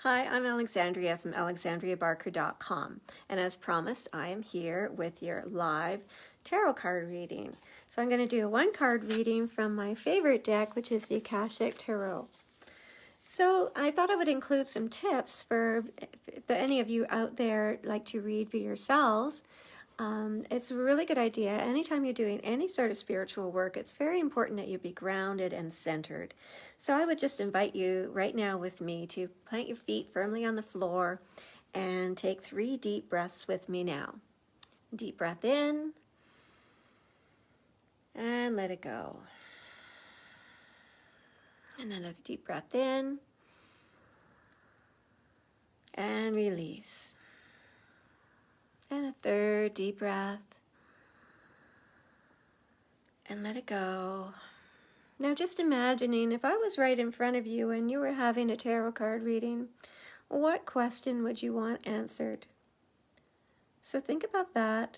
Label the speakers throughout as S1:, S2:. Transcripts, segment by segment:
S1: Hi, I'm Alexandria from alexandriabarker.com, and as promised, I am here with your live tarot card reading. So I'm going to do a one-card reading from my favorite deck, which is the Akashic Tarot. So I thought I would include some tips for if any of you out there like to read for yourselves. It's a really good idea. Anytime you're doing any sort of spiritual work, it's very important that you be grounded and centered. So I would just invite you right now with me to plant your feet firmly on the floor and take 3 deep breaths with me now. Deep breath in and let it go. And another deep breath in and release. And a 3rd deep breath. And let it go. Now just imagining if I was right in front of you and you were having a tarot card reading, what question would you want answered? So think about that.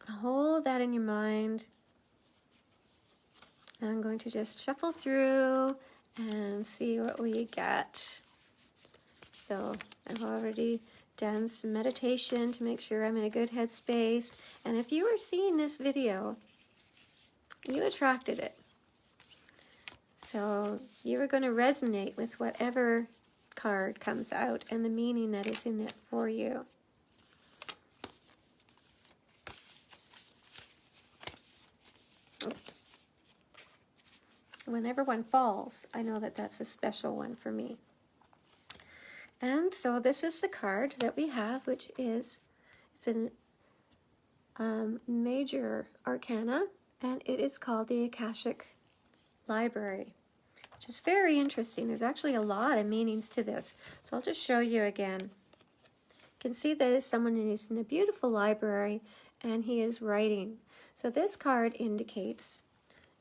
S1: Hold that in your mind. I'm going to just shuffle through and see what we get. So I've already done some meditation to make sure I'm in a good headspace. And if you are seeing this video, you attracted it. So you are going to resonate with whatever card comes out and the meaning that is in it for you. Whenever one falls, I know that that's a special one for me. And so this is the card that we have, which is it's an major arcana, and it is called the Akashic Library, which is very interesting. There's actually a lot of meanings to this. So I'll just show you again. You can see that is someone who's in a beautiful library and he is writing. So this card indicates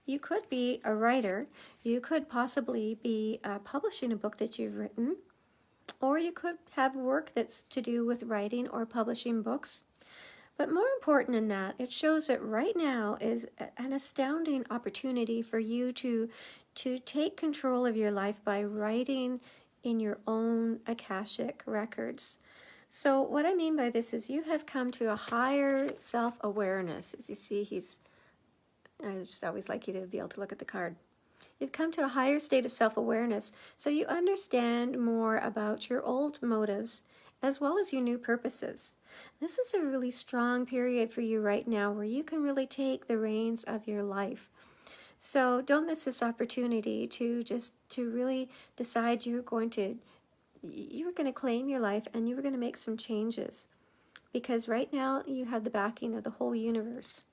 S1: you could be a writer, you could possibly be publishing a book that you've written, or you could have work that's to do with writing or publishing books. But more important than that, it shows that right now is an astounding opportunity for you to take control of your life by writing in your own Akashic records. So what I mean by this is you have come to a higher self-awareness. As you see, I just always like you to be able to look at the card. You've come to a higher state of self-awareness, so you understand more about your old motives as well as your new purposes. This is a really strong period for you right now where you can really take the reins of your life. So don't miss this opportunity to really decide you're going to claim your life and you were going to make some changes. Because right now you have the backing of the whole universe.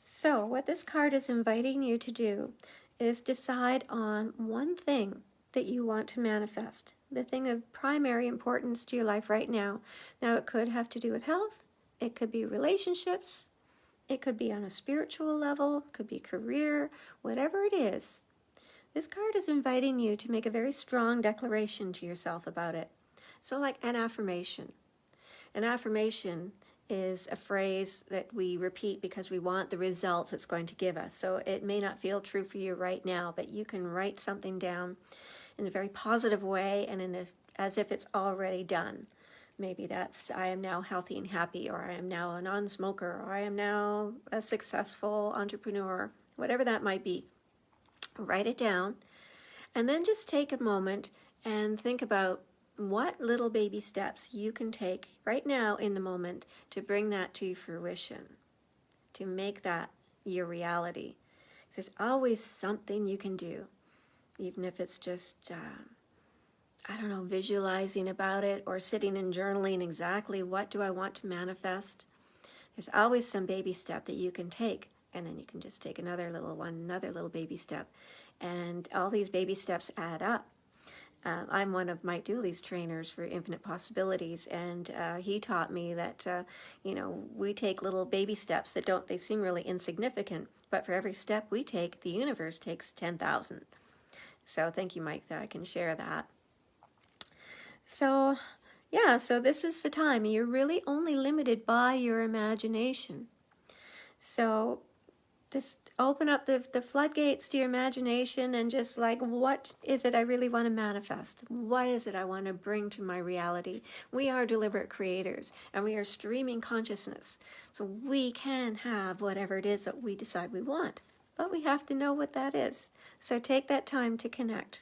S1: So what this card is inviting you to do is decide on one thing that you want to manifest, the thing of primary importance to your life right now. Now it could have to do with health, it could be relationships, it could be on a spiritual level, it could be career, whatever it is. This card is inviting you to make a very strong declaration to yourself about it. So like an affirmation. An affirmation is a phrase that we repeat because we want the results it's going to give us. So it may not feel true for you right now, but you can write something down in a very positive way and as if it's already done. Maybe that's, I am now healthy and happy, or I am now a non-smoker, or I am now a successful entrepreneur, whatever that might be. Write it down and then just take a moment and think about what little baby steps you can take right now in the moment to bring that to fruition, to make that your reality. There's always something you can do, even if it's just, visualizing about it or sitting and journaling exactly what do I want to manifest. There's always some baby step that you can take, and then you can just take another little one, another little baby step, and all these baby steps add up. I'm one of Mike Dooley's trainers for Infinite Possibilities, and he taught me that, we take little baby steps that they seem really insignificant, but for every step we take, the universe takes 10,000. So thank you, Mike, that I can share that. So, yeah, so this is the time. You're really only limited by your imagination. So Just open up the floodgates to your imagination and just like, what is it I really want to manifest? What is it I want to bring to my reality? We are deliberate creators and we are streaming consciousness. So we can have whatever it is that we decide we want, but we have to know what that is. So take that time to connect.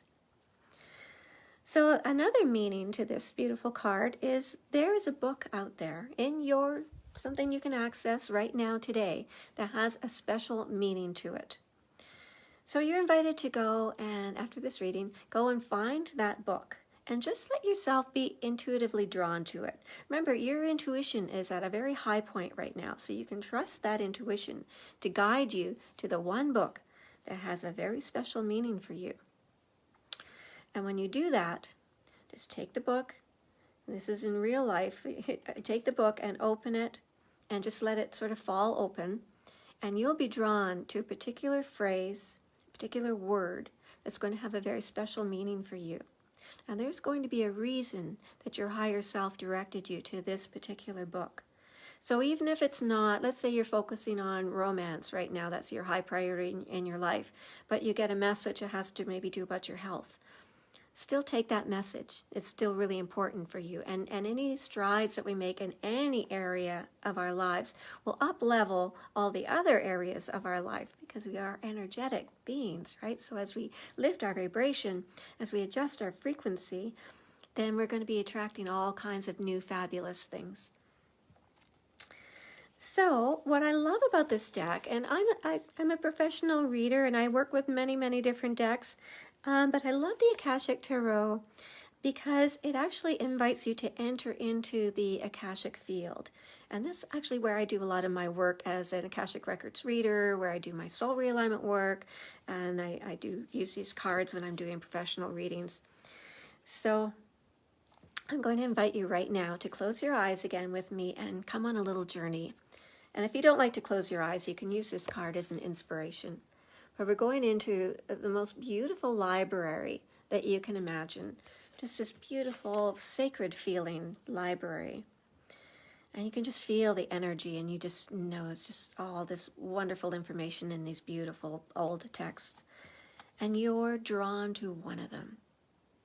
S1: So another meaning to this beautiful card is there is a book out there in your something you can access right now today that has a special meaning to it. So you're invited to go and after this reading, go and find that book and just let yourself be intuitively drawn to it. Remember, your intuition is at a very high point right now, so you can trust that intuition to guide you to the one book that has a very special meaning for you. And when you do that, just take the book. This is in real life. Take the book and open it and just let it sort of fall open. And you'll be drawn to a particular phrase, a particular word that's going to have a very special meaning for you. And there's going to be a reason that your higher self directed you to this particular book. So even if it's not, let's say you're focusing on romance right now, that's your high priority in your life, but you get a message that has to maybe do about your health. Still take that message. It's still really important for you. And any strides that we make in any area of our lives will up-level all the other areas of our life because we are energetic beings, right? So as we lift our vibration, as we adjust our frequency, then we're going to be attracting all kinds of new fabulous things. So what I love about this deck, and I'm a professional reader and I work with many, many different decks, but I love the Akashic Tarot because it actually invites you to enter into the Akashic field. And that's actually where I do a lot of my work as an Akashic Records reader, where I do my soul realignment work, and I do use these cards when I'm doing professional readings. So I'm going to invite you right now to close your eyes again with me and come on a little journey. And if you don't like to close your eyes, you can use this card as an inspiration. But we're going into the most beautiful library that you can imagine. Just this beautiful, sacred feeling library. And you can just feel the energy and you just know it's just all this wonderful information in these beautiful old texts. And you're drawn to one of them.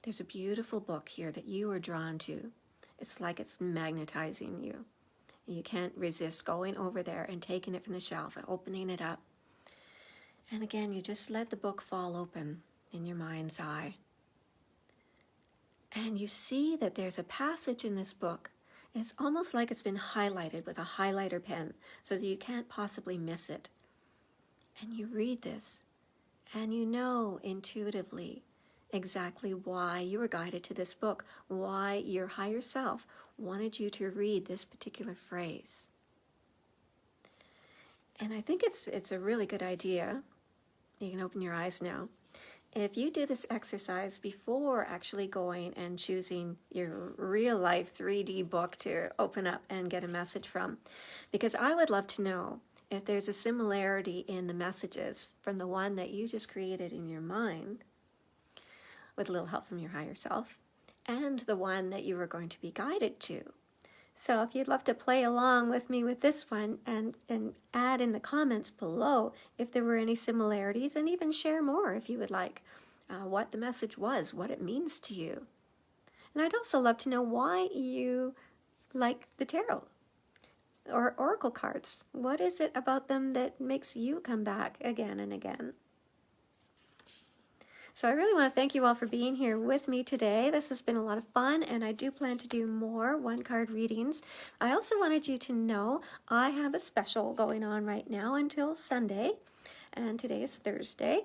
S1: There's a beautiful book here that you are drawn to. It's like it's magnetizing you. You can't resist going over there and taking it from the shelf and opening it up. And again, you just let the book fall open in your mind's eye. And you see that there's a passage in this book. It's almost like it's been highlighted with a highlighter pen so that you can't possibly miss it. And you read this, and you know intuitively exactly why you were guided to this book, why your higher self wanted you to read this particular phrase. And I think it's a really good idea. You can open your eyes now. If you do this exercise before actually going and choosing your real life 3D book to open up and get a message from, because I would love to know if there's a similarity in the messages from the one that you just created in your mind, with a little help from your higher self, and the one that you were going to be guided to. So if you'd love to play along with me with this one and add in the comments below if there were any similarities, and even share more if you would like, what the message was, what it means to you. And I'd also love to know why you like the tarot or oracle cards. What is it about them that makes you come back again and again? So I really want to thank you all for being here with me today. This has been a lot of fun, and I do plan to do more one-card readings. I also wanted you to know I have a special going on right now until Sunday, and today is Thursday.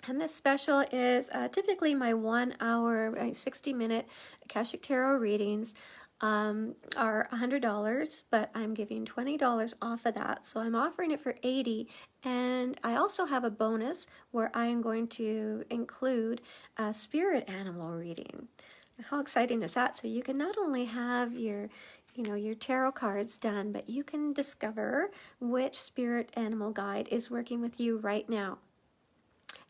S1: And this special is typically my 1 hour, 60-minute Akashic Tarot readings are $100, but I'm giving $20 off of that. So I'm offering it for $80. And I also have a bonus where I am going to include a spirit animal reading. How exciting is that? So you can not only have your tarot cards done, but you can discover which spirit animal guide is working with you right now.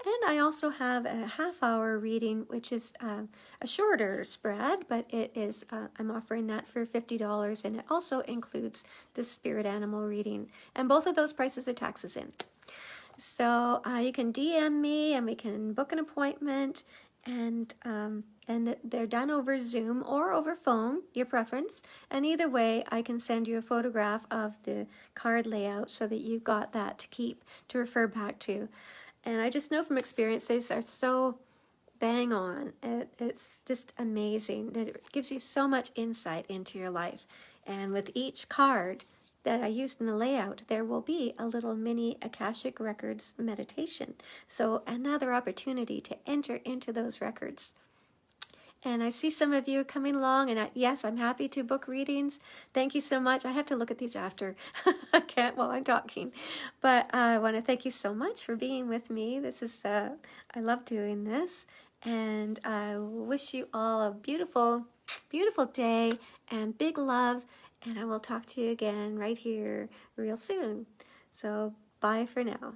S1: And I also have a half-hour reading, which is a shorter spread, but it is I'm offering that for $50, and it also includes the spirit animal reading. And both of those prices are taxes in. So you can DM me, and we can book an appointment, and they're done over Zoom or over phone, your preference. And either way, I can send you a photograph of the card layout so that you've got that to keep, to refer back to. And I just know from experience, these are so bang on. It's just amazing that it gives you so much insight into your life. And with each card that I used in the layout, there will be a little mini Akashic Records meditation. So another opportunity to enter into those records. And I see some of you coming along, and yes, I'm happy to book readings. Thank you so much. I have to look at these after. I can't while I'm talking. But I want to thank you so much for being with me. This is, I love doing this. And I wish you all a beautiful, beautiful day and big love. And I will talk to you again right here real soon. So bye for now.